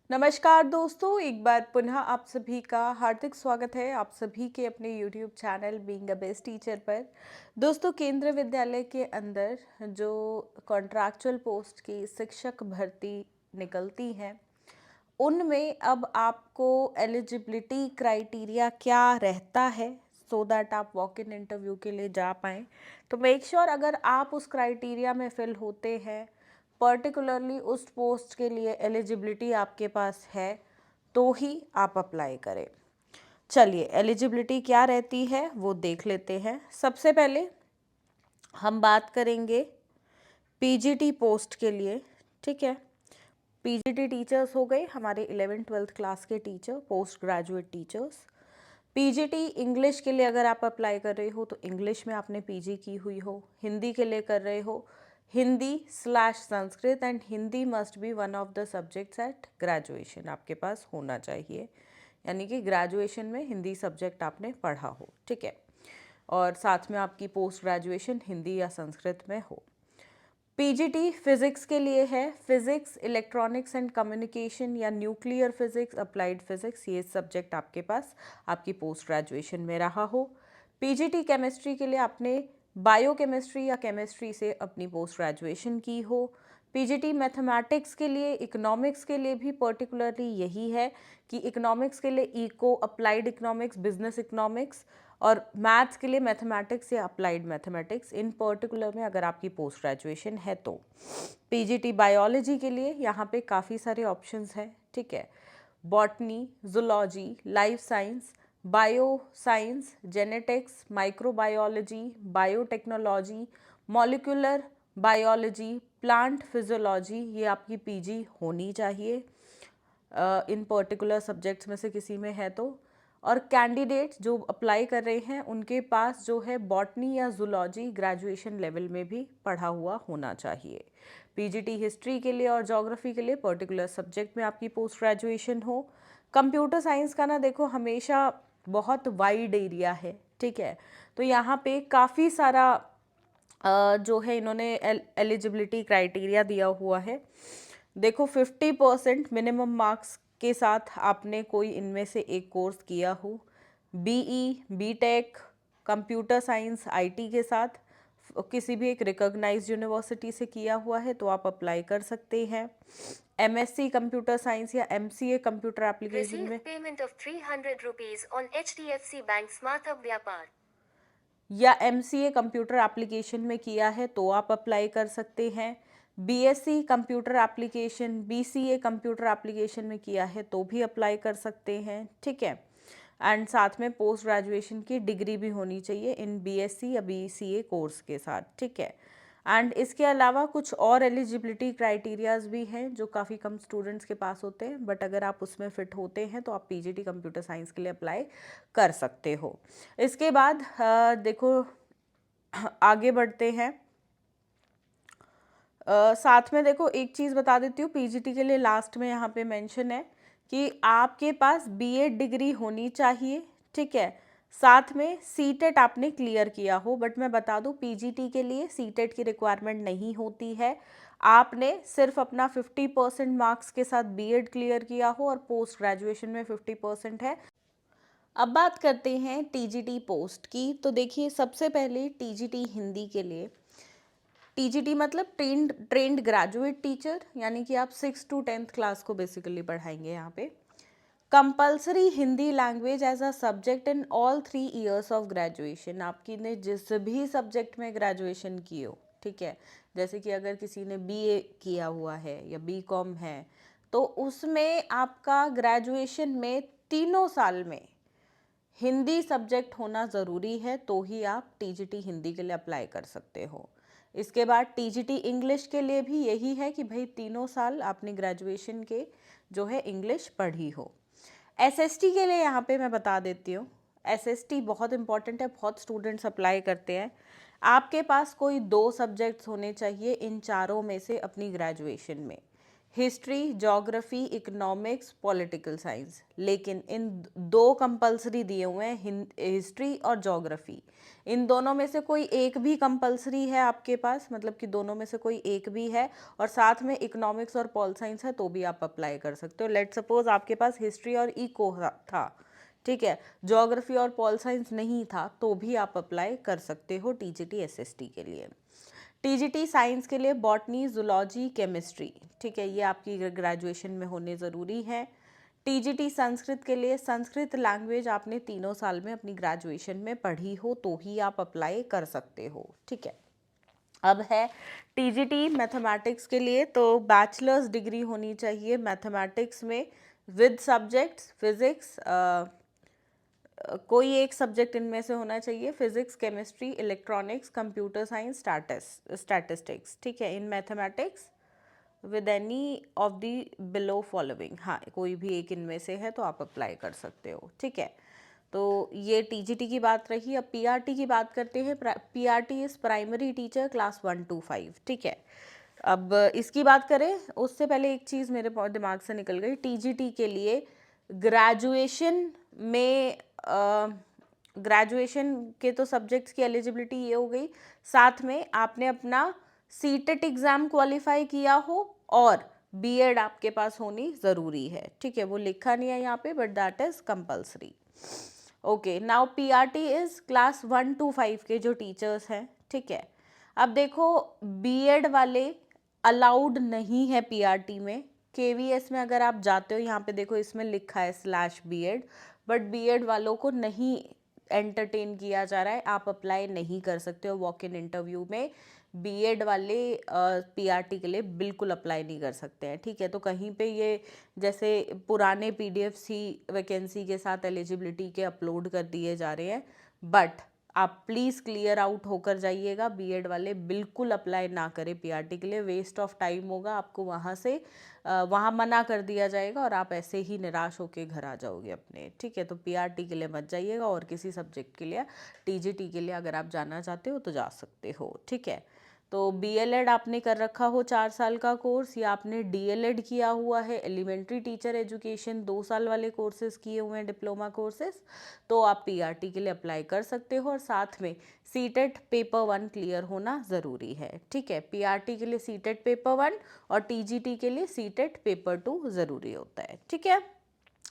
नमस्कार दोस्तों, एक बार पुनः आप सभी का हार्दिक स्वागत है आप सभी के अपने YouTube channel being a best teacher पर। दोस्तों, केंद्रीय विद्यालय के अंदर जो कॉन्ट्रैक्चुअल पोस्ट की शिक्षक भर्ती निकलती हैं, उनमें अब आपको एलिजिबिलिटी क्राइटेरिया क्या रहता है सो दैट आप वॉक इन इंटरव्यू के लिए जा पाएँ। तो मेक श्योर अगर आप उस क्राइटेरिया में फिल होते हैं, पर्टिकुलरली उस पोस्ट के लिए एलिजिबिलिटी आपके पास है, तो ही आप अप्लाई करें। चलिए, एलिजिबिलिटी क्या रहती है वो देख लेते हैं। सबसे पहले हम बात करेंगे पीजीटी पोस्ट के लिए। ठीक है, पीजीटी टीचर्स हो गए हमारे 11th-12th क्लास के teacher, post graduate teachers. PGT English के लिए अगर आप अप्लाई कर रहे हो तो इंग्लिश में आपने पीजी की हुई हो, हिंदी के लिए कर रहे हो हिंदी/संस्कृत, and Hindi must be one of the subjects eight graduation, आपके पास होना चाहिए। यानी कि ग्रेजुएशन में हिंदी सब्जेक्ट आपने पढ़ा हो। ठीक है, और साथ में आपकी पोस्ट ग्रेजुएशन हिंदी या संस्कृत में हो। पीजीटी फिजिक्स के लिए है, फिजिक्स, इलेक्ट्रॉनिक्स एंड कम्युनिकेशन या न्यूक्लियर फिजिक्स, अप्लाइड फिजिक्स, ये सब्जेक्ट आपके पास आपकी पोस्ट ग्रेजुएशन में रहा हो। पीजीटी केमिस्ट्री के लिए आपने बायोकेमिस्ट्री या केमिस्ट्री से अपनी पोस्ट ग्रेजुएशन की हो। पीजीटी मैथमेटिक्स के लिए, इकोनॉमिक्स के लिए भी पर्टिकुलरली यही है कि इकोनॉमिक्स के लिए eco, applied economics, business economics, और मैथ्स के लिए मैथमेटिक्स या अप्लाइड मैथमेटिक्स इन पर्टिकुलर में अगर आपकी पोस्ट ग्रेजुएशन है तो। पीजीटी बायोलॉजी के लिए यहाँ पे काफ़ी सारे ऑप्शंस हैं। ठीक है, botany, zoology, life science, bio science, genetics, microbiology, biotechnology, molecular biology, plant physiology, ये आपकी पीजी होनी चाहिए इन पर्टिकुलर सब्जेक्ट्स में से किसी में है तो। और कैंडिडेट्स जो अप्लाई कर रहे हैं उनके पास जो है बॉटनी या जूलॉजी ग्रेजुएशन लेवल में भी पढ़ा हुआ होना चाहिए। पीजीटी हिस्ट्री के लिए और ज्योग्राफी के लिए पर्टिकुलर सब्जेक्ट में आपकी पोस्ट ग्रेजुएशन हो। कंप्यूटर साइंस का ना देखो हमेशा बहुत वाइड एरिया है। ठीक है, तो यहाँ पे काफ़ी सारा जो है इन्होंने एलिजिबिलिटी क्राइटेरिया दिया हुआ है। देखो, 50% मिनिमम मार्क्स के साथ आपने कोई इनमें से एक कोर्स किया हो, BE, BTech, computer science, IT के साथ किसी भी एक रिकॉग्नाइज्ड यूनिवर्सिटी से किया हुआ है तो आप अप्लाई कर सकते हैं। एमएससी कंप्यूटर साइंस या एमसीए कंप्यूटर एप्लीकेशन Received में payment of 300 rupees on HDFC Bank Smart Hub Vyapar. या एमसीए कंप्यूटर एप्लीकेशन में किया है तो आप अप्लाई कर सकते हैं। BSc computer application, BCA computer application में किया है तो भी अप्लाई कर सकते हैं। ठीक है, एंड साथ में पोस्ट ग्रेजुएशन की डिग्री भी होनी चाहिए इन बीएससी या बीसीए कोर्स के साथ। ठीक है, एंड इसके अलावा कुछ और एलिजिबिलिटी क्राइटेरियाज भी हैं जो काफ़ी कम स्टूडेंट्स के पास होते हैं, बट अगर आप उसमें फिट होते हैं तो आप पीजीटी कंप्यूटर साइंस के लिए अप्लाई कर सकते हो। इसके बाद देखो आगे बढ़ते हैं। साथ में देखो एक चीज़ बता देती हूँ, पीजीटी के लिए लास्ट में यहाँ पे मेंशन है कि आपके पास बीएड डिग्री होनी चाहिए। ठीक है, साथ में सीटेट आपने क्लियर किया हो, बट मैं बता दूँ पीजीटी के लिए सीटेट की रिक्वायरमेंट नहीं होती है। आपने सिर्फ अपना 50% मार्क्स के साथ बीएड क्लियर किया हो और पोस्ट ग्रेजुएशन में 50% है। अब बात करते हैं टीजीटी पोस्ट की। तो देखिए, सबसे पहले टीजीटी हिंदी के लिए, टीजीटी मतलब ट्रेंड ग्रेजुएट टीचर, यानी कि आप 6 to 10th क्लास को बेसिकली पढ़ाएंगे यहाँ पे। Compulsory Hindi language as a subject in all 3 years of graduation, आपकी ने जिस भी सब्जेक्ट में ग्रेजुएशन की हो। ठीक है, जैसे कि अगर किसी ने बीए किया हुआ है या बीकॉम है तो उसमें आपका ग्रेजुएशन में तीनों साल में हिंदी सब्जेक्ट होना ज़रूरी है, तो ही आप टीजीटी हिंदी के लिए अप्लाई कर सकते हो। इसके बाद टीजीटी इंग्लिश के लिए भी यही है कि भाई तीनों साल आपने ग्रेजुएशन के जो है इंग्लिश पढ़ी हो। एसएसटी के लिए यहाँ पे मैं बता देती हूँ, एसएसटी बहुत इंपॉर्टेंट है, बहुत स्टूडेंट्स अप्लाई करते हैं। आपके पास कोई 2 सब्जेक्ट्स होने चाहिए इन चारों में से अपनी ग्रेजुएशन में। History, geography, economics, political science. लेकिन इन दो कंपलसरी दिए हुए हैं, हिस्ट्री और ज्योग्राफी। इन दोनों में से कोई एक भी कंपलसरी है आपके पास, मतलब कि दोनों में से कोई एक भी है, और साथ में इकोनॉमिक्स और पॉल साइंस है, तो भी आप अप्लाई कर सकते हो। लेट सपोज आपके पास हिस्ट्री और इको था, ठीक है, ज्योग्राफी और पॉल साइंस नहीं था, तो भी आप अप्लाई कर सकते हो टीजीटी एसएसटी के लिए। टीजीटी साइंस के लिए बॉटनी, जूलॉजी, केमिस्ट्री, ठीक है, ये आपकी ग्रेजुएशन में होने ज़रूरी है। टीजीटी संस्कृत के लिए, संस्कृत लैंग्वेज आपने तीनों साल में अपनी ग्रेजुएशन में पढ़ी हो तो ही आप अप्लाई कर सकते हो, ठीक है। अब है टीजीटी मैथमेटिक्स के लिए, तो बैचलर्स डिग्री होनी चाहिए मैथमेटिक्स में विद सब्जेक्ट्स फिजिक्स, कोई एक सब्जेक्ट इनमें से होना चाहिए, physics, chemistry, electronics, computer science, statistics, ठीक है, in mathematics with any of the below following. हाँ, कोई भी एक इनमें से है तो आप अप्लाई कर सकते हो, ठीक है। तो ये टीजीटी की बात रही। अब पीआरटी की बात करते हैं। PRT is primary teacher class 1 to 5, ठीक है। अब इसकी बात करें उससे पहले एक चीज़ मेरे दिमाग से निकल गई। टीजीटी के लिए ग्रेजुएशन में ग्रेजुएशन के तो सब्जेक्ट्स की एलिजिबिलिटी ये हो गई, साथ में आपने अपना सीटेट एग्ज़ाम क्वालिफाई किया हो और बीएड आपके पास होनी ज़रूरी है, ठीक है। वो लिखा नहीं है यहाँ पे, but that is compulsory. Okay, now PRT is class 1 to 5 के जो टीचर्स हैं, ठीक है। अब देखो, बीएड वाले अलाउड नहीं है पीआरटी में। केवीएस में अगर आप जाते हो, यहाँ पे देखो इसमें लिखा है /बीएड, बट बीएड वालों को नहीं एंटरटेन किया जा रहा है, आप अप्लाई नहीं कर सकते हो वॉक इन इंटरव्यू में। बीएड वाले पीआरटी के लिए बिल्कुल अप्लाई नहीं कर सकते हैं, ठीक है। तो कहीं पे ये जैसे पुराने पीडीएफ्स ही वैकेंसी के साथ एलिजिबिलिटी के अपलोड कर दिए जा रहे हैं, बट आप प्लीज़ क्लियर आउट होकर जाइएगा। बीएड वाले बिल्कुल अप्लाई ना करें पीआरटी के लिए, वेस्ट ऑफ टाइम होगा आपको, वहाँ से वहाँ मना कर दिया जाएगा और आप ऐसे ही निराश होकर घर आ जाओगे अपने, ठीक है। तो पीआरटी के लिए मत जाइएगा, और किसी सब्जेक्ट के लिए, टीजीटी के लिए अगर आप जाना चाहते हो तो जा सकते हो, ठीक है। तो बीएलएड आपने कर रखा हो 4 साल का कोर्स, या आपने डीएलएड किया हुआ है, एलिमेंट्री टीचर एजुकेशन 2 साल वाले कोर्सेज किए हुए हैं, डिप्लोमा कोर्सेज, तो आप पीआरटी के लिए अप्लाई कर सकते हो। और साथ में सीटेट पेपर 1 क्लियर होना ज़रूरी है, ठीक है। पीआरटी के लिए सीटेट पेपर 1 और टीजीटी के लिए सीटेट पेपर 2 ज़रूरी होता है, ठीक है।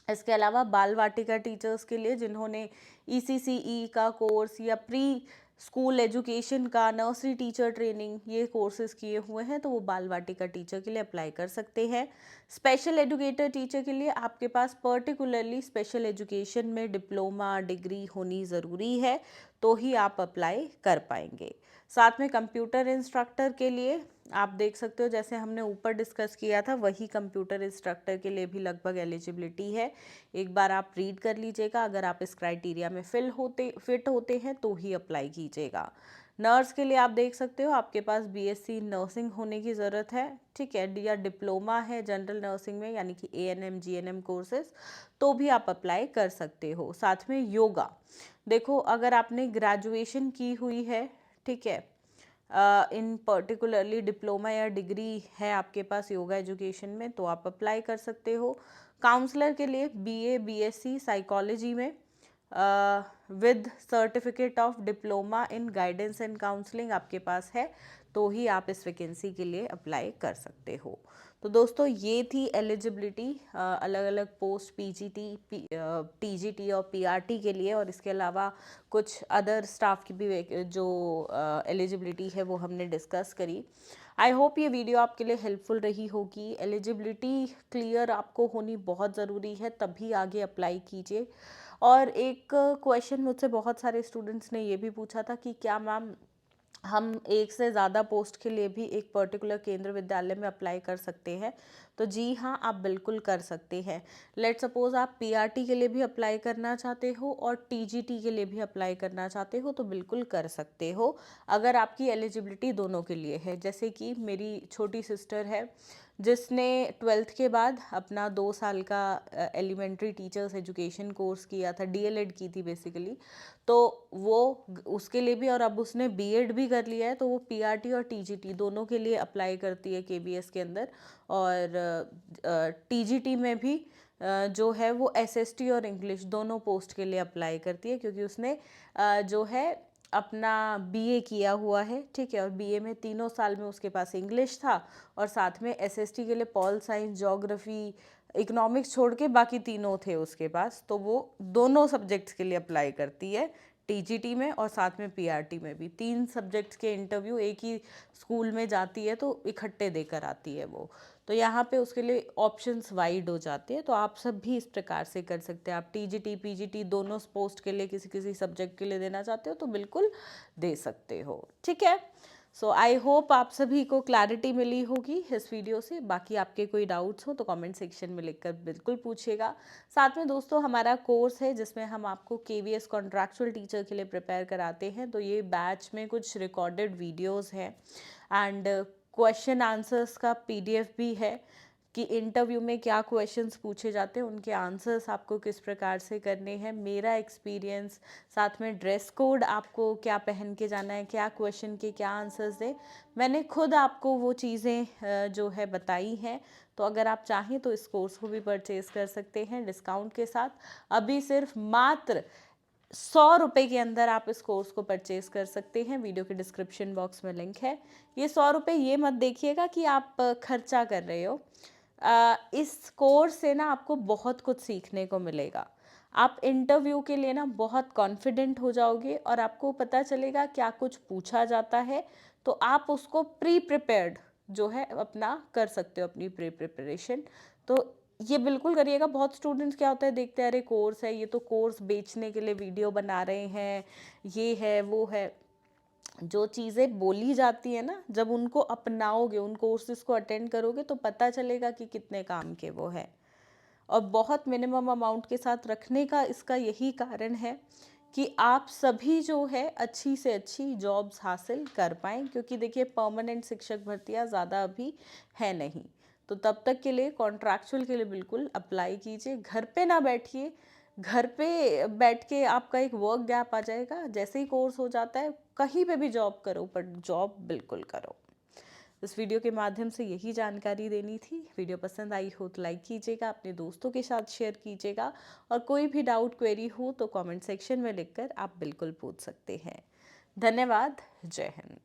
इसके अलावा बाल वाटिका टीचर्स के लिए जिन्होंने ईसीसीई का कोर्स या प्री स्कूल एजुकेशन का, नर्सरी टीचर ट्रेनिंग, ये कोर्सेज किए हुए हैं, तो वो बाल वाटिका टीचर के लिए अप्लाई कर सकते हैं। स्पेशल एजुकेटर टीचर के लिए आपके पास पर्टिकुलरली स्पेशल एजुकेशन में डिप्लोमा डिग्री होनी ज़रूरी है, तो ही आप अप्लाई कर पाएंगे। साथ में कंप्यूटर इंस्ट्रक्टर के लिए आप देख सकते हो, जैसे हमने ऊपर डिस्कस किया था, वही कंप्यूटर इंस्ट्रक्टर के लिए भी लगभग एलिजिबिलिटी है। एक बार आप रीड कर लीजिएगा, अगर आप इस क्राइटेरिया में फिट होते हैं तो ही अप्लाई कीजिएगा। नर्स के लिए आप देख सकते हो, आपके पास बीएससी नर्सिंग होने की ज़रूरत है, ठीक है, या डिप्लोमा है जनरल नर्सिंग में, यानी कि एएनएम जीएनएम कोर्सेज, तो भी आप अप्लाई कर सकते हो। साथ में योगा, देखो अगर आपने ग्रेजुएशन की हुई है, ठीक है, इन पर्टिकुलरली डिप्लोमा या डिग्री है आपके पास योगा एजुकेशन में, तो आप अप्लाई कर सकते हो। काउंसलर के लिए बीए बीएससी साइकोलॉजी में with certificate of diploma in guidance and counselling आपके पास है, तो ही आप इस वैकेंसी के लिए अप्लाई कर सकते हो। तो दोस्तों, ये थी एलिजिबिलिटी अलग अलग पोस्ट पीजीटी, टीजीटी और पीआरटी के लिए, और इसके अलावा कुछ अदर स्टाफ की भी जो एलिजिबिलिटी है वो हमने डिस्कस करी। आई होप ये वीडियो आपके लिए हेल्पफुल रही होगी। एलिजिबिलिटी क्लियर आपको होनी बहुत ज़रूरी है, तभी आगे अप्लाई कीजिए। और एक क्वेश्चन मुझसे बहुत सारे स्टूडेंट्स ने ये भी पूछा था कि क्या मैम हम एक से ज़्यादा पोस्ट के लिए भी एक पर्टिकुलर केंद्र विद्यालय में अप्लाई कर सकते हैं? तो जी हाँ, आप बिल्कुल कर सकते हैं। लेट सपोज आप पीआरटी के लिए भी अप्लाई करना चाहते हो और टीजीटी के लिए भी अप्लाई करना चाहते हो, तो बिल्कुल कर सकते हो, अगर आपकी एलिजिबिलिटी दोनों के लिए है। जैसे कि मेरी छोटी सिस्टर है जिसने 12th के बाद अपना 2 साल का एलिमेंट्री टीचर्स एजुकेशन कोर्स किया था, डीएलएड की थी बेसिकली, तो वो उसके लिए भी, और अब उसने बीएड भी कर लिया है, तो वो पीआरटी और टीजीटी दोनों के लिए अप्लाई करती है केवीएस के अंदर। और टीजीटी में भी जो है वो एसएसटी और इंग्लिश दोनों पोस्ट के लिए अप्लाई करती है, क्योंकि उसने जो है अपना बीए किया हुआ है, ठीक है, और बीए में 3 साल में उसके पास इंग्लिश था, और साथ में एसएसटी के लिए पॉल साइंस, ज्योग्राफी, इकोनॉमिक्स छोड़ के बाकी तीनों थे उसके पास, तो वो दोनों सब्जेक्ट्स के लिए अप्लाई करती है टीजीटी में, और साथ में पीआरटी में भी 3 सब्जेक्ट्स के इंटरव्यू एक ही स्कूल में जाती है, तो इकट्ठे देकर आती है वो। तो यहाँ पे उसके लिए ऑप्शंस वाइड हो जाते हैं, तो आप सब भी इस प्रकार से कर सकते हैं। आप टीजीटी पीजीटी दोनों पोस्ट के लिए किसी किसी सब्जेक्ट के लिए देना चाहते हो तो बिल्कुल दे सकते हो, ठीक है। सो आई होप आप सभी को क्लैरिटी मिली होगी इस वीडियो से। बाकी आपके कोई डाउट्स हो तो कमेंट सेक्शन में लिखकर बिल्कुल पूछिएगा। साथ में दोस्तों हमारा कोर्स है जिसमें हम आपको केवीएस कॉन्ट्रैक्चुअल टीचर के लिए प्रिपेयर कराते हैं, तो ये बैच में कुछ रिकॉर्डेड वीडियोस हैं एंड क्वेश्चन आंसर्स का पीडीएफ भी है कि इंटरव्यू में क्या क्वेश्चंस पूछे जाते हैं, उनके आंसर्स आपको किस प्रकार से करने हैं, मेरा एक्सपीरियंस, साथ में ड्रेस कोड आपको क्या पहन के जाना है, क्या क्वेश्चन के क्या आंसर्स दें, मैंने खुद आपको वो चीज़ें जो है बताई हैं। तो अगर आप चाहें तो इस कोर्स को भी परचेज़ कर सकते हैं डिस्काउंट के साथ। अभी सिर्फ मात्र 100 रुपये के अंदर आप इस कोर्स को परचेज कर सकते हैं। वीडियो के डिस्क्रिप्शन बॉक्स में लिंक है। ये 100 रुपये ये मत देखिएगा कि आप खर्चा कर रहे हो। इस कोर्स से ना आपको बहुत कुछ सीखने को मिलेगा। आप इंटरव्यू के लिए ना बहुत कॉन्फिडेंट हो जाओगे और आपको पता चलेगा क्या कुछ पूछा जाता है, तो आप उसको प्री प्रिपेयर्ड जो है अपना कर सकते हो, अपनी प्री प्रिपरेशन। तो ये बिल्कुल करिएगा। बहुत स्टूडेंट्स क्या होता है, देखते हैं अरे कोर्स है, ये तो कोर्स बेचने के लिए वीडियो बना रहे हैं, ये है वो है। जो चीज़ें बोली जाती है ना, जब उनको अपनाओगे, उन कोर्सेज को अटेंड करोगे तो पता चलेगा कि कितने काम के वो है। और बहुत मिनिमम अमाउंट के साथ रखने का इसका यही कारण है कि आप सभी जो है अच्छी से अच्छी जॉब्स हासिल कर पाएँ, क्योंकि देखिए परमानेंट शिक्षक भर्तियाँ ज़्यादा अभी है नहीं। तो तब तक के लिए कॉन्ट्रैक्चुअल के लिए बिल्कुल अप्लाई कीजिए। घर पे ना बैठिए, घर पे बैठ के आपका एक वर्क गैप आ जाएगा। जैसे ही कोर्स हो जाता है कहीं पे भी जॉब करो, पर जॉब बिल्कुल करो। इस वीडियो के माध्यम से यही जानकारी देनी थी। वीडियो पसंद आई हो तो लाइक कीजिएगा, अपने दोस्तों के साथ शेयर कीजिएगा, और कोई भी डाउट क्वेरी हो तो कमेंट सेक्शन में लिखकर आप बिल्कुल पूछ सकते हैं। धन्यवाद। जय हिंद।